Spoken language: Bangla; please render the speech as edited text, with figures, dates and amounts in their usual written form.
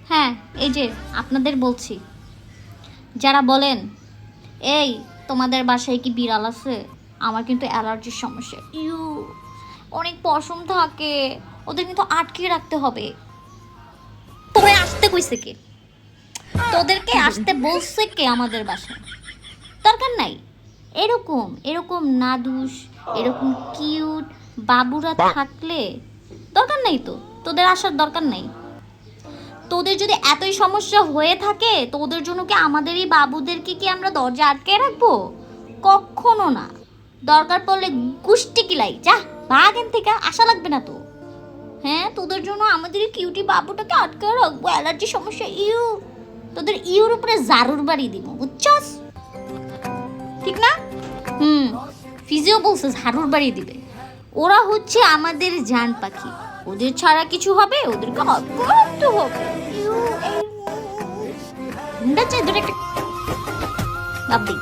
হ্যাঁ, এই যে আপনাদের বলছি, যারা বলেন এই তোমাদের বাসায় কি বিড়াল আছে, আমার কিন্তু অ্যালার্জির সমস্যা, অনেক পশম থাকে, ওদের কিন্তু আটকে রাখতে হবে। তোরে আসতে কইছে কে? তোদেরকে আসতে বলছে কে আমাদের বাসায়? দরকার নাই। এরকম এরকম নাদুস, এরকম কিউট বাবুরা থাকলে দরকার নাই তো, তোদের আসার দরকার নাই। তোদের যদি এতই সমস্যা হয়ে থাকে, তোদের জন্য কি আমাদের এই বাবুদেরকে কি আমরা দরজা আটকে রাখবো? কখনো না। দরকার পড়লে গুষ্টি কিলাই, যা ভাগ এখান থেকে, আশা লাগবে না তো। হ্যাঁ, তোদের জন্য আমাদের এই কিউটি বাবুটাকে আটকে রাখবো? অ্যালার্জি সমস্যা, তোদের ইউর উপরে জারুর বাড়ি দিব, বুঝছস? ঠিক না? ফিজিও বলছে ঝাড়ুর বাড়ি দিবে। ওরা হচ্ছে আমাদের জান পাখি, ওদের ছাড়া কিছু হবে? ওদেরকে করতে হবে। হুন্ডা চাই, একটা ভাববি।